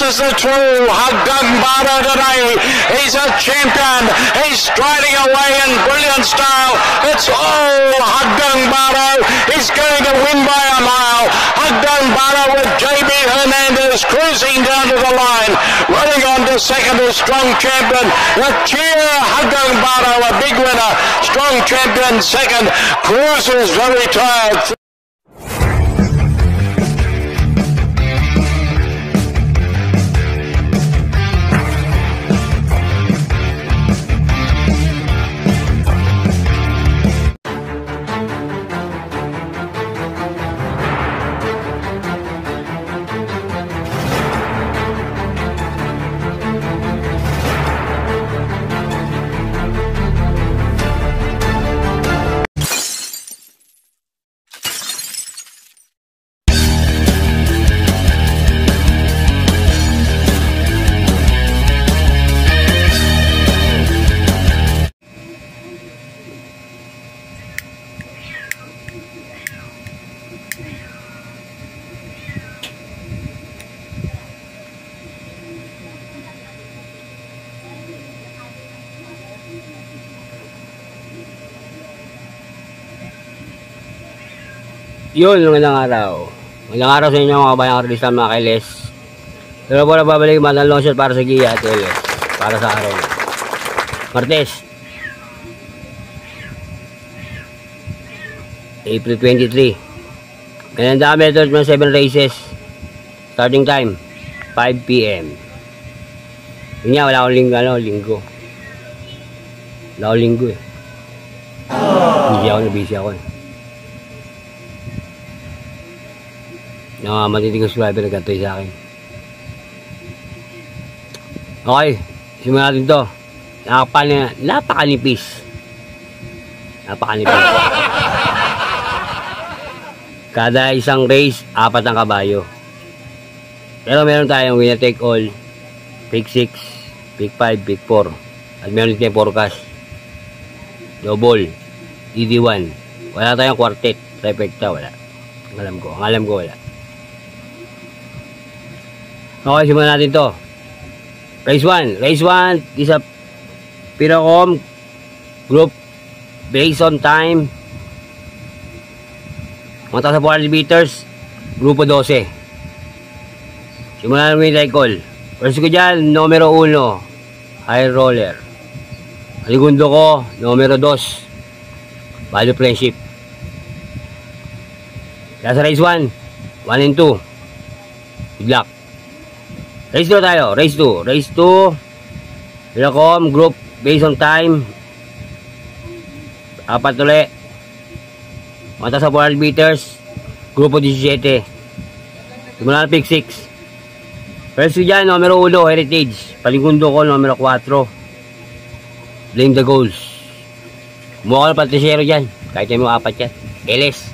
is the true Hagdung Bada today. He's a champion. He's striding away in brilliant style. It's all Hagdung Bada. He's going to win by a mile. Hagdung Bada with JB Hernandez cruising down to the line. Running on to second is Strong Champion. The cheer Hagdung Bada, a big winner. Strong Champion second. Cruiser's very tired. Yun, magandang araw. Magandang araw sa inyo mga kabayang artista, mga kailes. Pero po na babalik mga long shot para sa Gia at LS. Para sa araw. Martes. April 23. Ganyan dami ito mga 7 races. Starting time 5 PM. Yun nga, wala akong linggo. Wala akong linggo eh. Busy ako. Matitigong subscriber na gantoy sa akin. Okay, simulan natin to. Napakanipis. Kada isang race, 4 ang kabayo. Pero meron tayong winner take all, pick 6, pick 5, pick 4. At meron din tayong forecast. Double, ED1. Wala tayong quartet, trifecta, wala. Ang alam ko wala. Okay, simulan natin to. Race 1 is a Piracom group based on time. 1,400 meters, grupo 12. Simulan natin yung cycle. First ko dyan, numero 1, high roller. Segundo ko, numero 2, value friendship. Kaya sa race 1 and 2, good luck. Race 2 tayo. Race 2. Piracom group based on time. 4 ulit. 1,400 meters. Grupo 17. Simulan na pick 6. First dyan, numero 1, Heritage. Paligundo ko, numero 4. Blame the goals. Kumuha ko ng patisero dyan. Kahit yung mga 4 yan. LS.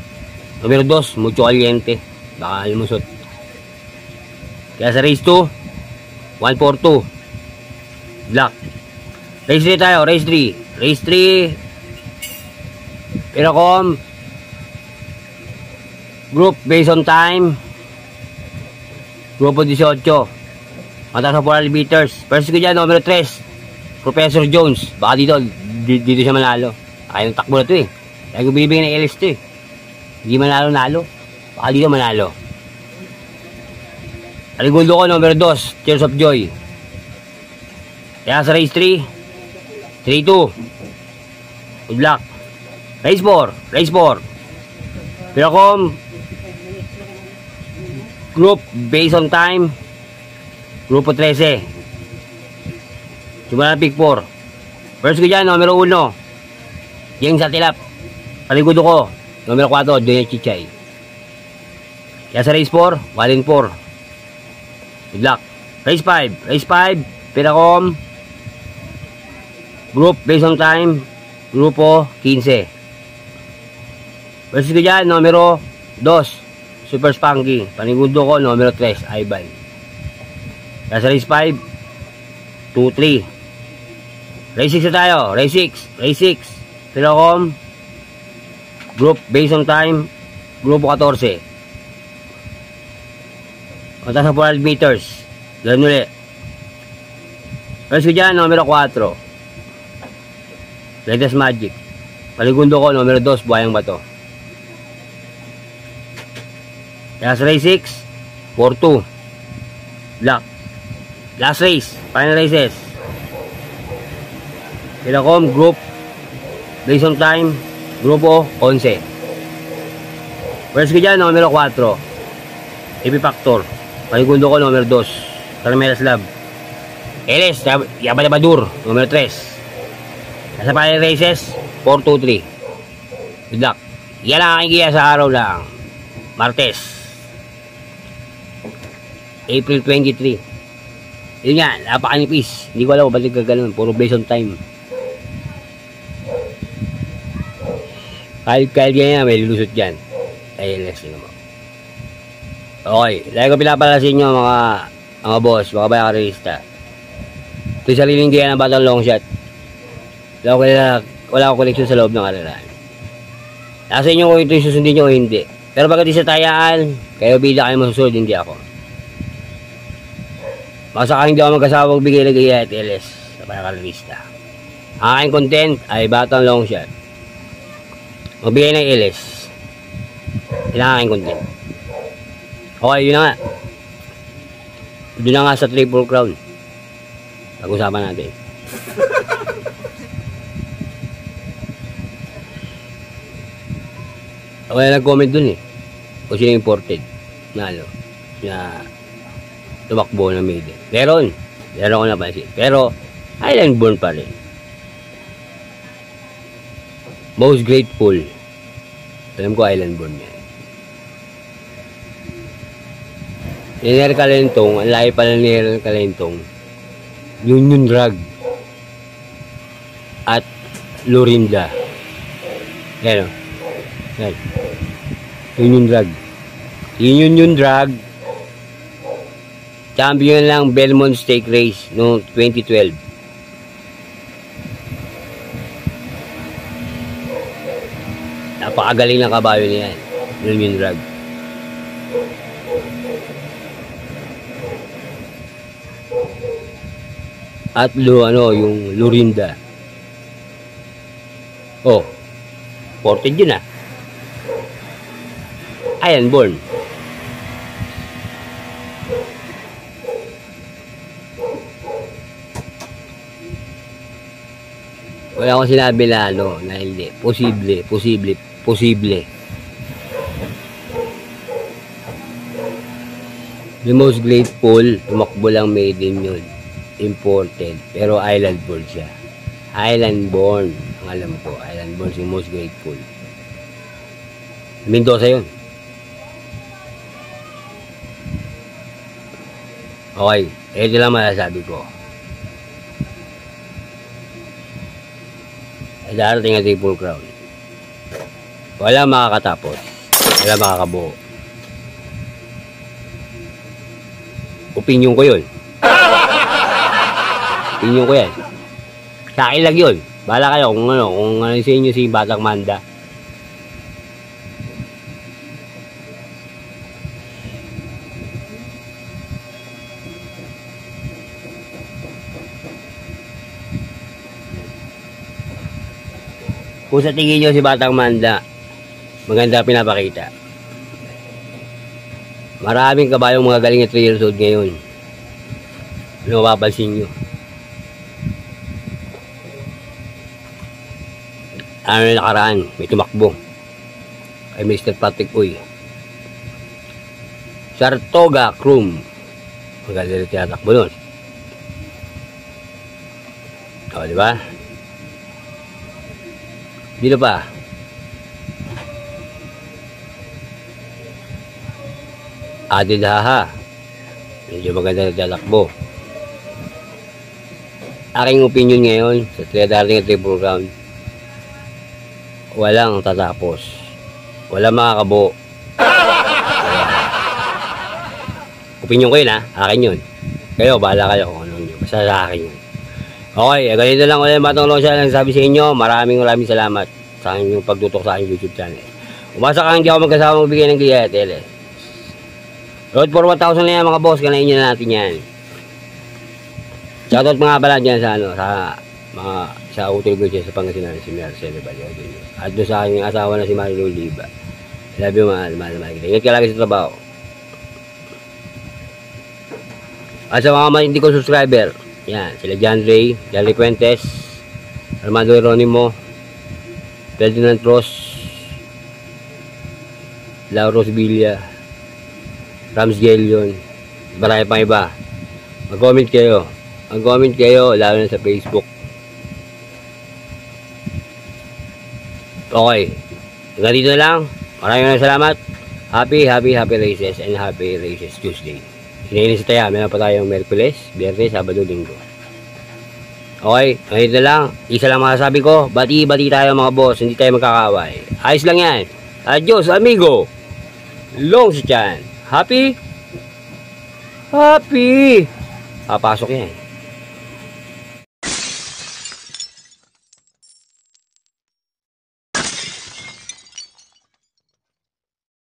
Numero 2, Mucho Caliente. Baka lumusot. Kaya sa race 2, 142 black. Race 3 tayo. Race 3 Piracom group based on time, grupo 18, 1,400 meters. First ko dyan, numero 3, Professor Jones. Baka dito siya manalo. Kaya ng takbo na to eh. Kaya ko binibigyan ng LS to eh. Hindi manalo. Baka dito manalo. Segundo ko, numero 2, Tears of Joy. Kaya sa race 3, 3-2. Good luck. Race 4. Piracom group based on time, grupo 13. Simulan na pick 4. First ko dyan, numero 1, James Atilap. Paligudo ko, numero 4, Doña Chichay. Kaya sa race 4, 1-4. Good luck. Race 5, Piracom group based on time, grupo 15. First ko dyan, numero 2, Super Spunky. Panigundo ko, numero 3, Ivan. Kaya sa race 5, 2-3. Race 6 na tayo. Race 6. Piracom group based on time, grupo 14. 1,400 meters. Doon ulit. First ko dyan, numero 4. Latest Magic. Paligundo ko, numero 2, Buhayang Bato. Last race 6, 4-2. Black. Last race, final races. Pilacom, group. Based on time, grupo 11. First ko dyan, numero 4. AP Factor. Paligundo ko, numero 2. Carmelas Lab. LS, Yabadabadur, numero 3. Nasa final races, 4-2-3. Good luck. Yan ang aking giya sa araw lang. Martes. April 23. Yun nga, napakanipis. Hindi ko alam kung ba't nagkaganon. Puro based on time. Kahit ganyan, may lulusot dyan. Ay, LS nyo mo. Okay, lagi ko pinapala sa inyo mga boss, mga bayakarista. Ito yung sariling gaya ng batang long shot. Wala akong connection sa loob ng aralan. Nasa inyo kung ito yung susundin nyo o hindi. Pero pagdating sa tayaan, kayo bida kayo masusunod, hindi ako. Basta hindi ako magkasawa magbigay ng gaya at LS sa bayakarista. Ang aking content ay batang long shot. Magbigay ng LS. Yan ang aking content. Okay, yun na nga. Doon na nga sa Triple Crown. Pag-usapan natin. Ako na nag-comment dun eh. Kung sino imported. Na ano. Na tumakbo na maiden. Meron ko napansin. Pero, island born pa rin. Most grateful. Alam ko island born yan. Niner Kalentong, ang lahi pala ni Niner Kalentong, Union Drag at Lorinda. Yan o. Yan. Union Drag. Union Drag, champion lang Belmont Stake Race noong 2012. Napakagaling ng kabayo niyan. Union Drag. At yung Lorinda. Oh. Ported yun ah. Iron Born. Wala akong sinabi na na hindi. Posible. The most grateful, tumakbo lang maiden yun. Imported, pero island born siya. Island born, ang alam ko, island born si most grateful. Mendoza yun. Okay, ito lang masasabi ko. Darating ang Triple Crown. Wala makakatapos. Wala makakabuo. Opinion ko yun. Opinion ko yan. Sa akin lang yun. Bahala kayo kung ano sa inyo si Batang Manda. Kung sa tingin nyo si Batang Manda, maganda pinapakita. Maraming kabayong mga galing na 3 years old ngayon. Ano mapapansin nyo? Ano na nakaraan? May tumakbo. Kay Mr. Patrick Uy. Sartoga Krum. Magaling na tinatakbo nun. O, diba? Dito pa. Adid Haha. Medyo maganda na tatakbo. Aking opinion ngayon sa darating at Triple Crown, walang tatapos. Walang makakabuo. Opinion ko yun ha. Akin yun. Kayo, bahala kayo kung ano nyo. Basta sa akin yun. Okay, ganito lang ulit Batang Long Shot ang sabi sa inyo. Maraming salamat sa inyong pagtutok sa aking YouTube channel. Umasa ka hindi ako magkasama magbigay ng gaya. Road for 1,000 na yan mga boss. Kanain nyo na natin yan. Shoutout mga pala dyan sa ano, sa mga sa Utol Gutierrez sa Pangasinan, si Marcelo Vallejo. At doon sa aking asawa na si Mario Oliva. Love you mahal. Ingat ka lagi sa trabaho. At sa mga hindi ko subscriber, yan, sila John Ray, Larry Fuentes, Armando Geronimo, Ferdinand Ross, Lauro Villa, Rams Gelion, marami pang iba. Mag-comment kayo, lalo na sa Facebook. Okay, hanggang dito na lang. Maraming salamat. Happy races and happy races Tuesday. Hinihilis tayo, meron pa tayong Merkules, Biyernes, Sabado, Linggo. Okay, ngayon na lang. Isa lang masasabi ko, bati tayo mga boss, hindi tayo magkakaway. Ayos lang yan. Adios, amigo. Long si Chan. Happy? Papasok yan.